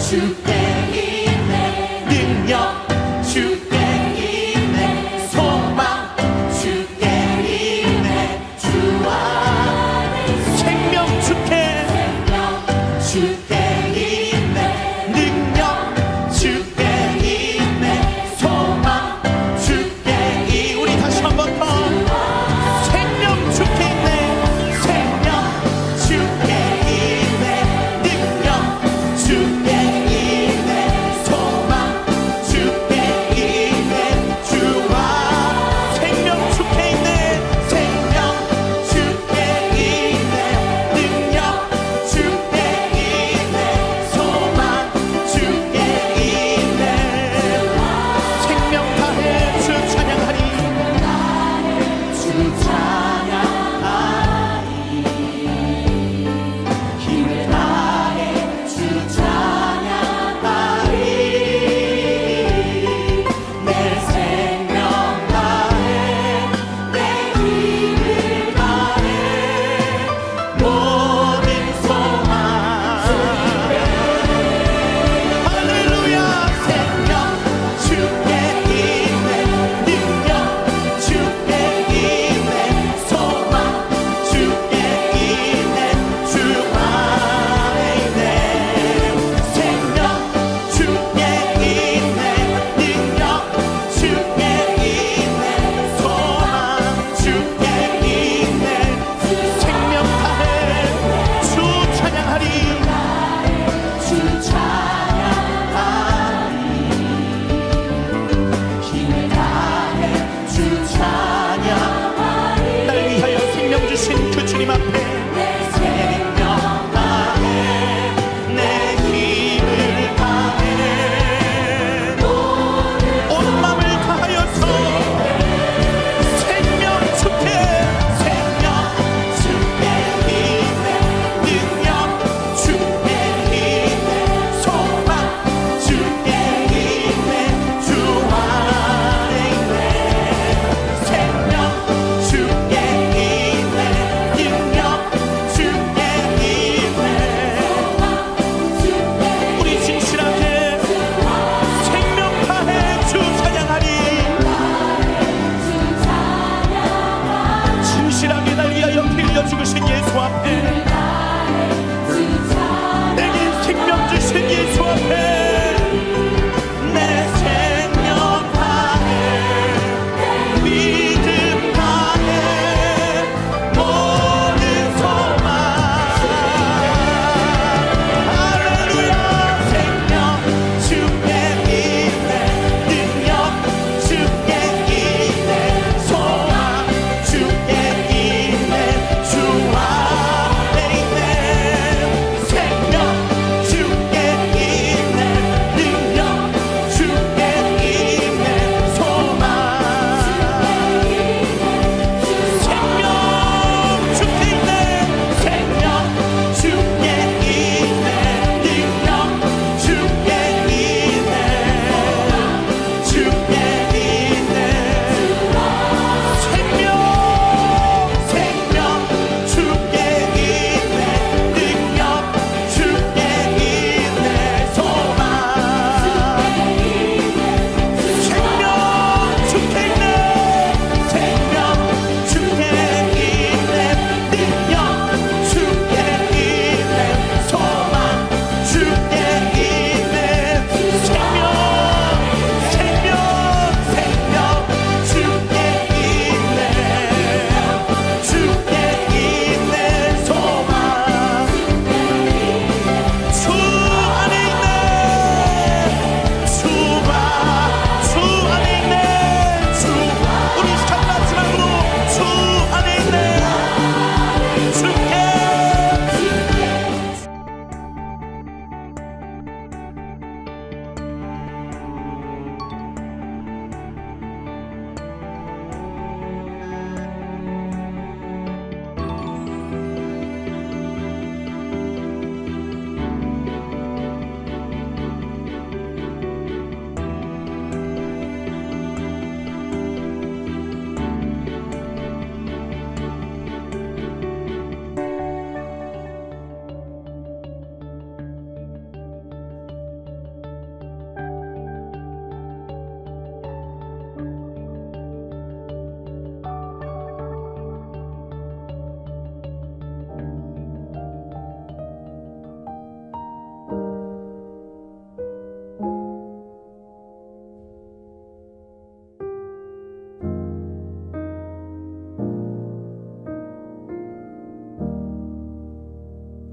주께 있네. 능력 주께 있네. 소망 주께 있네. 주 안에 생명 주께 있네. 능력 주께 있네. 소망 주께 있네. 우리 다시 한 번 더. 생명 주께 있네. 생명 주께 있네. 능력 주께 있네. 소망 주께 있네. 주와 생명 주께 있네. 생명 주께 있네. 능력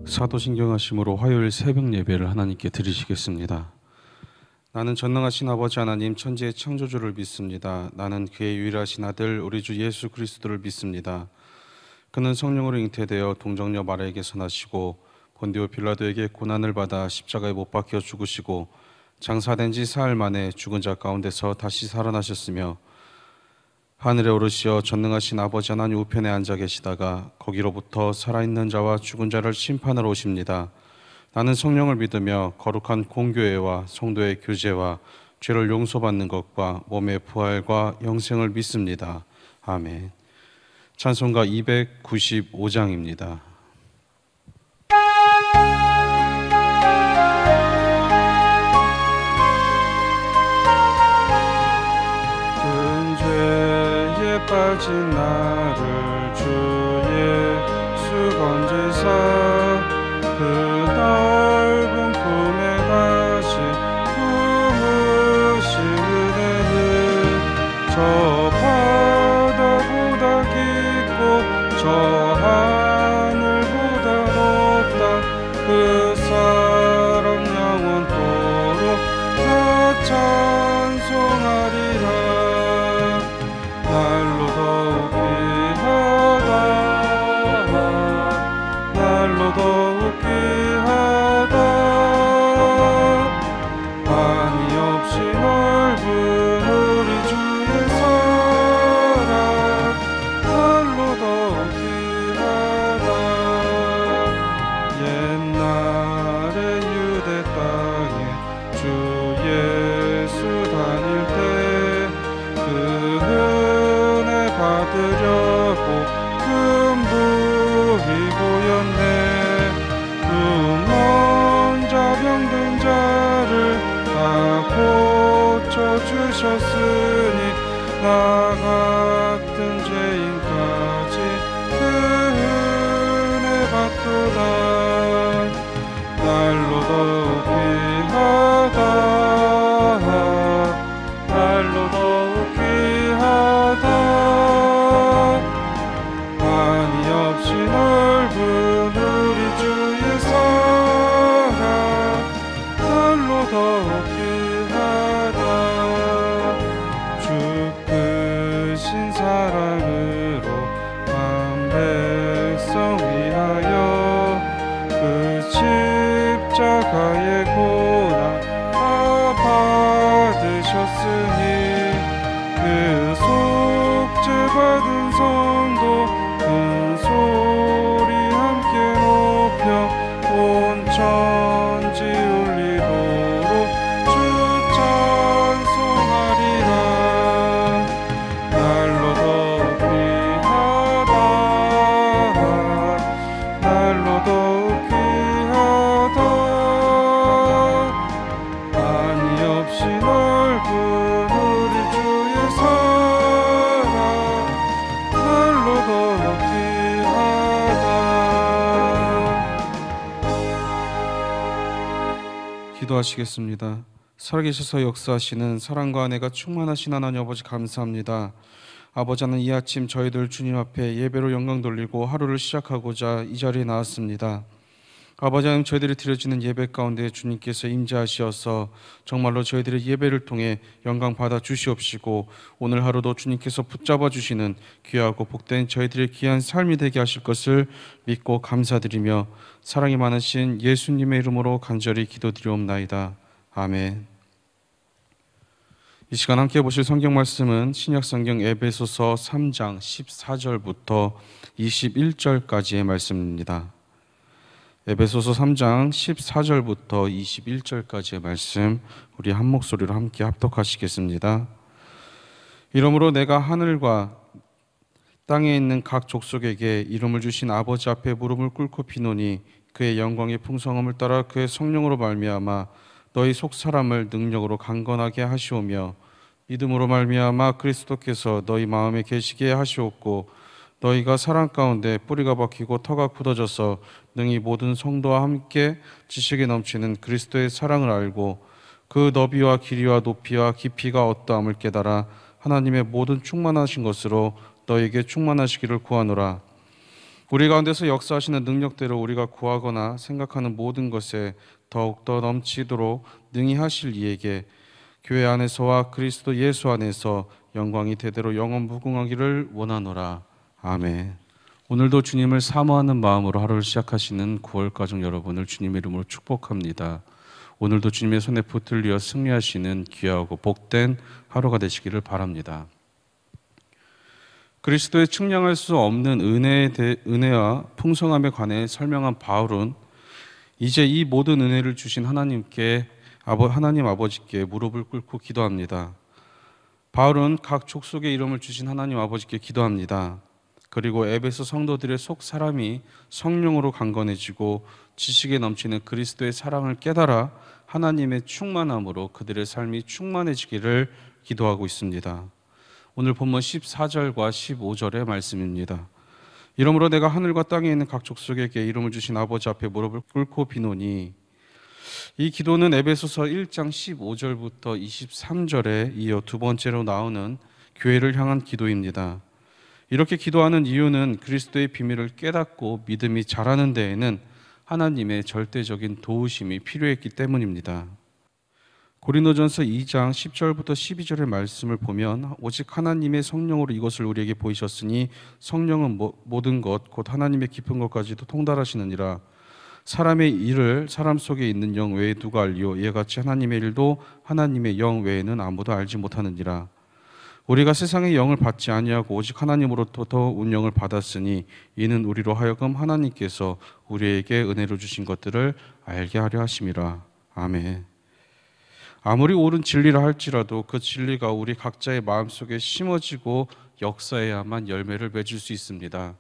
사도신경하심으로 화요일 새벽 예배를 하나님께 드리시겠습니다. 나는 전능하신 아버지 하나님 천지의 창조주를 믿습니다. 나는 그의 유일하신 아들 우리 주 예수 그리스도를 믿습니다. 그는 성령으로 잉태되어 동정녀 마리아에게서 나시고 본디오 빌라도에게 고난을 받아 십자가에 못 박혀 죽으시고 장사된 지 사흘 만에 죽은 자 가운데서 다시 살아나셨으며 하늘에 오르시어 전능하신 아버지 하나님 우편에 앉아 계시다가 거기로부터 살아있는 자와 죽은 자를 심판하러 오십니다. 나는 성령을 믿으며 거룩한 공교회와 성도의 교제와 죄를 용서받는 것과 몸의 부활과 영생을 믿습니다. 아멘. 찬송가 295장입니다. 빠진 나를 주의 수 건지사 그 넓은 품에 다시 품으신 은혜는 저 바다보다 깊고 저 하늘보다 높다. 그 사랑 영원토록 다 찬송하리라. 날로 더욱 귀하다. 날로 더욱 귀하다. 한이 없이 넓은 우리 주의 사랑. 날로 더욱 귀하다. 옛날에 유대 땅에 주 예수 다닐 때 받으려고 금불이 보였네. 눈먼 자 병든 자를 다 고쳐주셨으니 나 같은 죄인까지 그 은혜 받도다. 날로 더욱 귀하다. 날로 더욱 귀하다. 넓은 우리 주의 사랑. 날로 더욱 귀하다. 주 크신 사랑으로 한 백성 위하여 그 십자가의 고난 다 받으셨으니 그 속죄 받은 성도 큰 소리 함께 높여 온 천지 울리도록 주 찬송하리라. 날로 더욱 귀하다. 날로 더욱 귀하다. 한이 없이 넓은 우리 주의 사랑. 날로 더욱 기도하시겠습니다. 살아계셔서 역사하시는 사랑과 은혜가 충만하신 하나님 아버지 감사합니다. 아버지 하나님, 이 아침 저희들 주님 앞에 예배로 영광 돌리고 하루를 시작하고자 이 자리에 나왔습니다. 아버지 하나님, 저희들이 드려지는 예배 가운데 주님께서 임재하시어서 정말로 저희들의 예배를 통해 영광 받아 주시옵시고 오늘 하루도 주님께서 붙잡아 주시는 귀하고 복된 저희들의 귀한 삶이 되게 하실 것을 믿고 감사드리며 사랑이 많으신 예수님의 이름으로 간절히 기도드리옵나이다. 아멘. 이 시간 함께 보실 성경 말씀은 신약성경 에베소서 3장 14절부터 21절까지의 말씀입니다. 에베소서 3장 14절부터 21절까지의 말씀 우리 한 목소리로 함께 합독하시겠습니다. 이러므로 내가 하늘과 땅에 있는 각 족속에게 이름을 주신 아버지 앞에 무릎을 꿇고 비노니 그의 영광의 풍성함을 따라 그의 성령으로 말미암아 너희 속 사람을 능력으로 강건하게 하시오며 믿음으로 말미암아 그리스도께서 너희 마음에 계시게 하시옵고 너희가 사랑 가운데 뿌리가 박히고 터가 굳어져서 능히 모든 성도와 함께 지식이 넘치는 그리스도의 사랑을 알고 그 너비와 길이와 높이와 깊이가 어떠함을 깨달아 하나님의 모든 충만하신 것으로 너희에게 충만하시기를 구하노라. 우리 가운데서 역사하시는 능력대로 우리가 구하거나 생각하는 모든 것에 더욱더 넘치도록 능히 하실 이에게 교회 안에서와 그리스도 예수 안에서 영광이 대대로 영원 무궁하기를 원하노라. 아멘. 오늘도 주님을 사모하는 마음으로 하루를 시작하시는 9월 가족 여러분을 주님의 이름으로 축복합니다. 오늘도 주님의 손에 붙들려 승리하시는 귀하고 복된 하루가 되시기를 바랍니다. 그리스도의 측량할 수 없는 은혜와 풍성함에 관해 설명한 바울은 이제 이 모든 은혜를 주신 하나님 아버지께 무릎을 꿇고 기도합니다. 바울은 각 족속의 이름을 주신 하나님 아버지께 기도합니다. 그리고 에베소 성도들의 속 사람이 성령으로 강건해지고 지식에 넘치는 그리스도의 사랑을 깨달아 하나님의 충만함으로 그들의 삶이 충만해지기를 기도하고 있습니다. 오늘 본문 14절과 15절의 말씀입니다. 이러므로 내가 하늘과 땅에 있는 각 족속에게 이름을 주신 아버지 앞에 무릎을 꿇고 비노니. 이 기도는 에베소서 1장 15절부터 23절에 이어 두 번째로 나오는 교회를 향한 기도입니다. 이렇게 기도하는 이유는 그리스도의 비밀을 깨닫고 믿음이 자라는 데에는 하나님의 절대적인 도우심이 필요했기 때문입니다. 고린도전서 2장 10절부터 12절의 말씀을 보면 오직 하나님의 성령으로 이것을 우리에게 보이셨으니 성령은 모든 것 곧 하나님의 깊은 것까지도 통달하시느니라. 사람의 일을 사람 속에 있는 영 외에 누가 알리요? 이와 같이 하나님의 일도 하나님의 영 외에는 아무도 알지 못하느니라. 우리가 세상의 영을 받지 아니하고 오직 하나님으로부터 운영을 받았으니 이는 우리로 하여금 하나님께서 우리에게 은혜로 주신 것들을 알게 하려 하심이라. 아멘. 아무리 옳은 진리라 할지라도 그 진리가 우리 각자의 마음속에 심어지고 역사해야만 열매를 맺을 수 있습니다.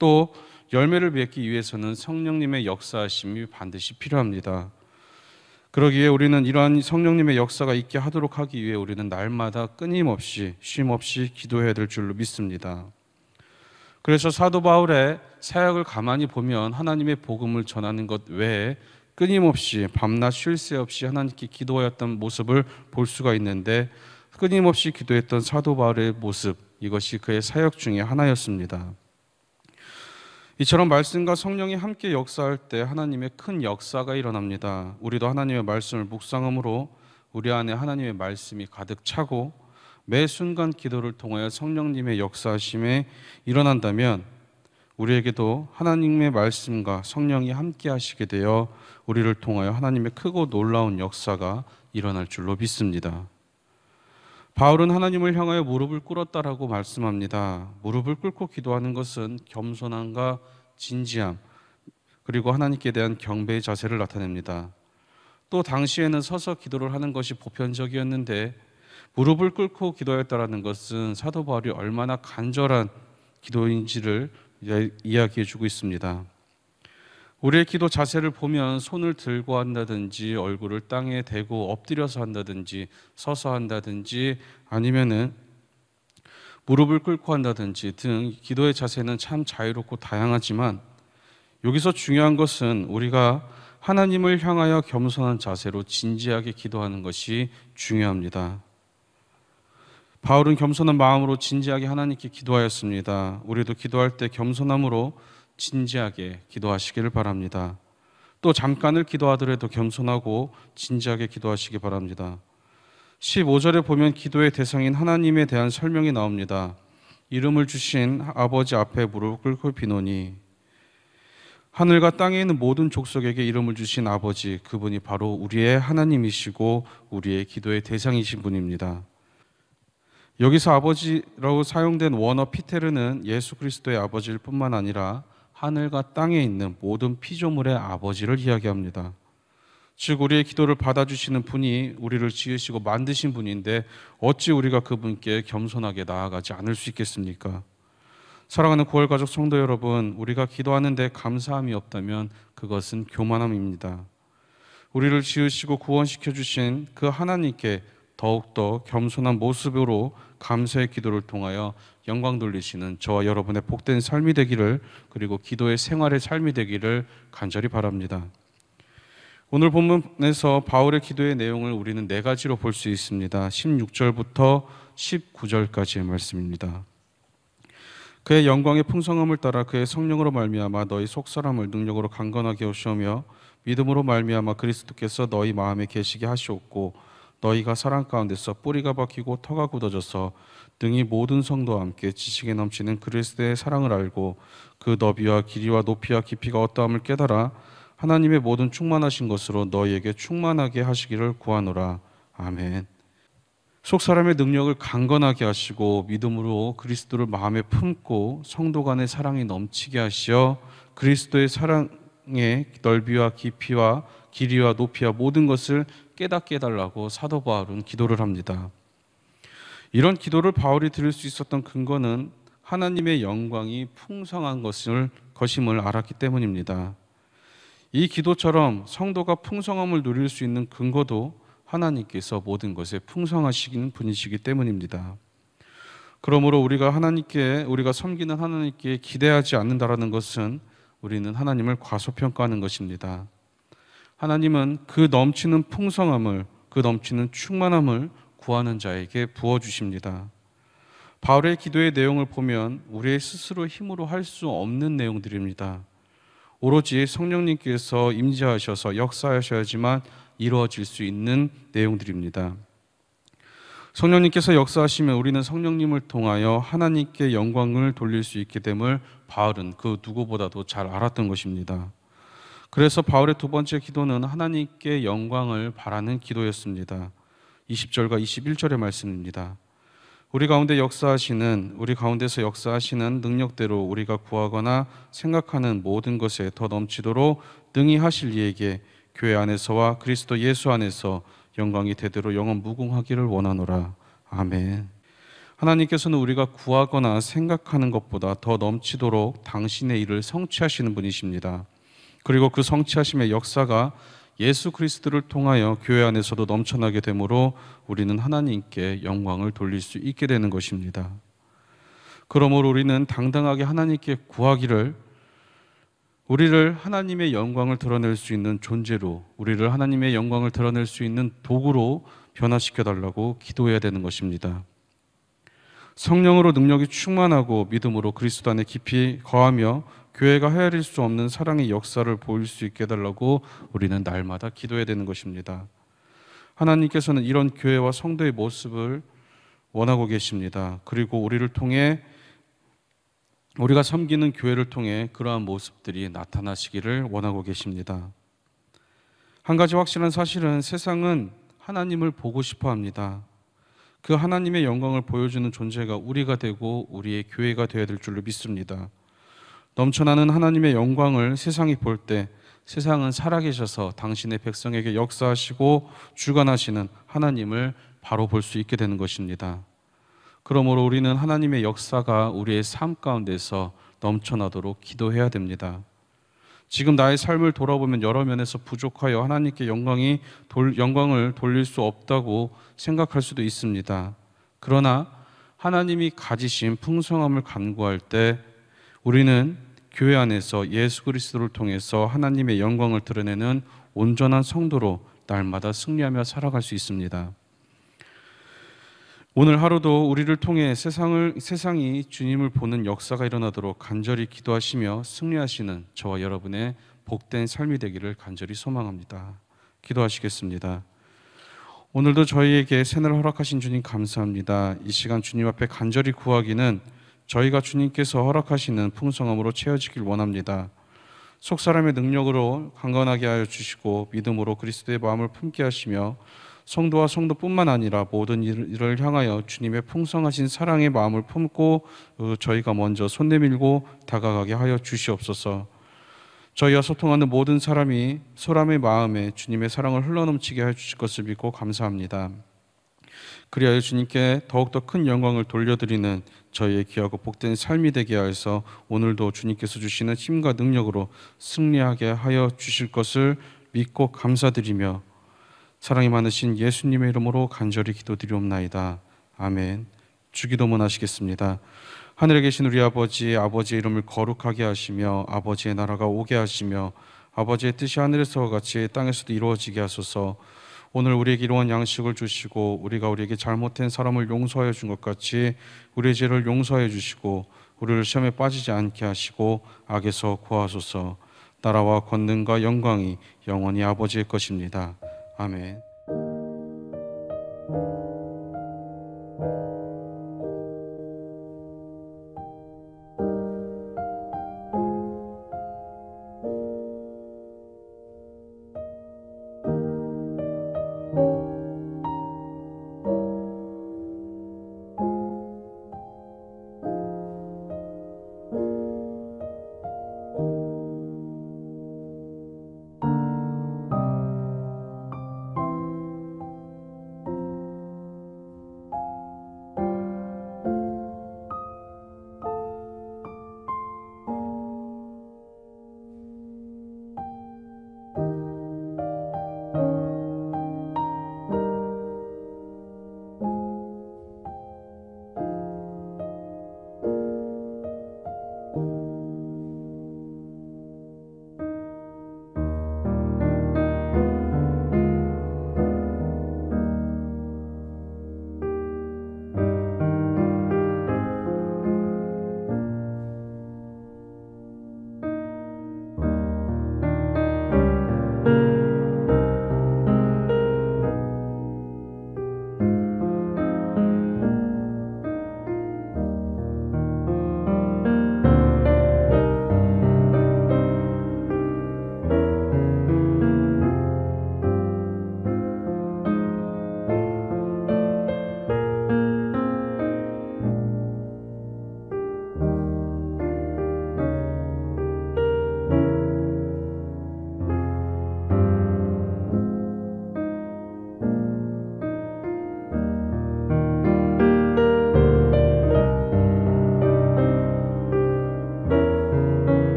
또 열매를 맺기 위해서는 성령님의 역사하심이 반드시 필요합니다. 그러기에 우리는 이러한 성령님의 역사가 있게 하도록 하기 위해 우리는 날마다 끊임없이 쉼없이 기도해야 될 줄로 믿습니다. 그래서 사도 바울의 사역을 가만히 보면 하나님의 복음을 전하는 것 외에 끊임없이 밤낮 쉴 새 없이 하나님께 기도하였던 모습을 볼 수가 있는데 끊임없이 기도했던 사도 바울의 모습, 이것이 그의 사역 중에 하나였습니다. 이처럼 말씀과 성령이 함께 역사할 때 하나님의 큰 역사가 일어납니다. 우리도 하나님의 말씀을 묵상함으로 우리 안에 하나님의 말씀이 가득 차고 매 순간 기도를 통하여 성령님의 역사하심에 일어난다면 우리에게도 하나님의 말씀과 성령이 함께 하시게 되어 우리를 통하여 하나님의 크고 놀라운 역사가 일어날 줄로 믿습니다. 바울은 하나님을 향하여 무릎을 꿇었다라고 말씀합니다. 무릎을 꿇고 기도하는 것은 겸손함과 진지함, 그리고 하나님께 대한 경배의 자세를 나타냅니다. 또 당시에는 서서 기도를 하는 것이 보편적이었는데 무릎을 꿇고 기도했다라는 것은 사도 바울이 얼마나 간절한 기도인지를 이야기해 주고 있습니다. 우리의 기도 자세를 보면 손을 들고 한다든지 얼굴을 땅에 대고 엎드려서 한다든지 서서 한다든지 아니면은 무릎을 꿇고 한다든지 등 기도의 자세는 참 자유롭고 다양하지만 여기서 중요한 것은 우리가 하나님을 향하여 겸손한 자세로 진지하게 기도하는 것이 중요합니다. 바울은 겸손한 마음으로 진지하게 하나님께 기도하였습니다. 우리도 기도할 때 겸손함으로 진지하게 기도하시기를 바랍니다. 또 잠깐을 기도하더라도 겸손하고 진지하게 기도하시기 바랍니다. 15절에 보면 기도의 대상인 하나님에 대한 설명이 나옵니다. 이름을 주신 아버지 앞에 무릎을 꿇고 비노니. 하늘과 땅에 있는 모든 족속에게 이름을 주신 아버지, 그분이 바로 우리의 하나님이시고 우리의 기도의 대상이신 분입니다. 여기서 아버지라고 사용된 원어 피테르는 예수 그리스도의 아버지일 뿐만 아니라 하늘과 땅에 있는 모든 피조물의 아버지를 이야기합니다. 즉 우리의 기도를 받아주시는 분이 우리를 지으시고 만드신 분인데 어찌 우리가 그분께 겸손하게 나아가지 않을 수 있겠습니까? 사랑하는 9월 가족 성도 여러분, 우리가 기도하는데 감사함이 없다면 그것은 교만함입니다. 우리를 지으시고 구원시켜 주신 그 하나님께 더욱더 겸손한 모습으로 감사의 기도를 통하여 영광 돌리시는 저와 여러분의 복된 삶이 되기를, 그리고 기도의 생활의 삶이 되기를 간절히 바랍니다. 오늘 본문에서 바울의 기도의 내용을 우리는 네 가지로 볼 수 있습니다. 16절부터 19절까지의 말씀입니다. 그의 영광의 풍성함을 따라 그의 성령으로 말미암아 너희 속사람을 능력으로 강건하게 하시오며 믿음으로 말미암아 그리스도께서 너희 마음에 계시게 하시옵고 너희가 사랑 가운데서 뿌리가 박히고 터가 굳어져서 등이 모든 성도와 함께 지식에 넘치는 그리스도의 사랑을 알고 그 너비와 길이와 높이와 깊이가 어떠함을 깨달아 하나님의 모든 충만하신 것으로 너희에게 충만하게 하시기를 구하노라. 아멘. 속사람의 능력을 강건하게 하시고 믿음으로 그리스도를 마음에 품고 성도 간의 사랑이 넘치게 하시어 그리스도의 사랑의 넓이와 깊이와 길이와 높이와 모든 것을 깨닫게 해달라고 사도 바울은 기도를 합니다. 이런 기도를 바울이 드릴 수 있었던 근거는 하나님의 영광이 풍성한 것임을 알았기 때문입니다. 이 기도처럼 성도가 풍성함을 누릴 수 있는 근거도 하나님께서 모든 것에 풍성하시는 분이시기 때문입니다. 그러므로 우리가 섬기는 하나님께 기대하지 않는다라는 것은 우리는 하나님을 과소평가하는 것입니다. 하나님은 그 넘치는 풍성함을, 그 넘치는 충만함을 구하는 자에게 부어주십니다. 바울의 기도의 내용을 보면 우리의 스스로 힘으로 할 수 없는 내용들입니다. 오로지 성령님께서 임재하셔서 역사하셔야지만 이루어질 수 있는 내용들입니다. 성령님께서 역사하시면 우리는 성령님을 통하여 하나님께 영광을 돌릴 수 있게 됨을 바울은 그 누구보다도 잘 알았던 것입니다. 그래서 바울의 두 번째 기도는 하나님께 영광을 바라는 기도였습니다. 20절과 21절의 말씀입니다. 우리 가운데서 역사하시는 능력대로 우리가 구하거나 생각하는 모든 것에 더 넘치도록 능히 하실 이에게 교회 안에서와 그리스도 예수 안에서 영광이 대대로 영원 무궁하기를 원하노라. 아멘. 하나님께서는 우리가 구하거나 생각하는 것보다 더 넘치도록 당신의 일을 성취하시는 분이십니다. 그리고 그 성취하심의 역사가 예수 그리스도를 통하여 교회 안에서도 넘쳐나게 되므로 우리는 하나님께 영광을 돌릴 수 있게 되는 것입니다. 그러므로 우리는 당당하게 하나님께 구하기를, 우리를 하나님의 영광을 드러낼 수 있는 존재로, 우리를 하나님의 영광을 드러낼 수 있는 도구로 변화시켜달라고 기도해야 되는 것입니다. 성령으로 능력이 충만하고 믿음으로 그리스도 안에 깊이 거하며 교회가 헤아릴 수 없는 사랑의 역사를 보일 수 있게 해달라고 우리는 날마다 기도해야 되는 것입니다. 하나님께서는 이런 교회와 성도의 모습을 원하고 계십니다. 그리고 우리가 섬기는 교회를 통해 그러한 모습들이 나타나시기를 원하고 계십니다. 한 가지 확실한 사실은 세상은 하나님을 보고 싶어 합니다. 그 하나님의 영광을 보여주는 존재가 우리가 되고 우리의 교회가 되어야 될 줄로 믿습니다. 넘쳐나는 하나님의 영광을 세상이 볼 때 세상은 살아계셔서 당신의 백성에게 역사하시고 주관하시는 하나님을 바로 볼 수 있게 되는 것입니다. 그러므로 우리는 하나님의 역사가 우리의 삶 가운데서 넘쳐나도록 기도해야 됩니다. 지금 나의 삶을 돌아보면 여러 면에서 부족하여 하나님께 영광을 돌릴 수 없다고 생각할 수도 있습니다. 그러나 하나님이 가지신 풍성함을 간구할 때 우리는 교회 안에서 예수 그리스도를 통해서 하나님의 영광을 드러내는 온전한 성도로 날마다 승리하며 살아갈 수 있습니다. 오늘 하루도 우리를 통해 세상이 주님을 보는 역사가 일어나도록 간절히 기도하시며 승리하시는 저와 여러분의 복된 삶이 되기를 간절히 소망합니다. 기도하시겠습니다. 오늘도 저희에게 새날을 허락하신 주님 감사합니다. 이 시간 주님 앞에 간절히 구하기는 저희가 주님께서 허락하시는 풍성함으로 채워지길 원합니다. 속사람의 능력으로 강건하게 하여 주시고 믿음으로 그리스도의 마음을 품게 하시며 성도와 성도뿐만 아니라 모든 일을 향하여 주님의 풍성하신 사랑의 마음을 품고 저희가 먼저 손 내밀고 다가가게 하여 주시옵소서. 저희와 소통하는 모든 사람의 마음에 주님의 사랑을 흘러넘치게 하여 주실 것을 믿고 감사합니다. 그리하여 주님께 더욱더 큰 영광을 돌려드리는 저희의 귀하고 복된 삶이 되게 하여서 오늘도 주님께서 주시는 힘과 능력으로 승리하게 하여 주실 것을 믿고 감사드리며 사랑이 많으신 예수님의 이름으로 간절히 기도드리옵나이다. 아멘. 주기도문 하시겠습니다. 하늘에 계신 우리 아버지의 이름을 거룩하게 하시며 아버지의 나라가 오게 하시며 아버지의 뜻이 하늘에서와 같이 땅에서도 이루어지게 하소서. 오늘 우리에게 이루한 양식을 주시고 우리가 우리에게 잘못된 사람을 용서하여 준 것 같이 우리의 죄를 용서하여 주시고 우리를 시험에 빠지지 않게 하시고 악에서 구하소서. 나라와 권능과 영광이 영원히 아버지의 것입니다. 아멘.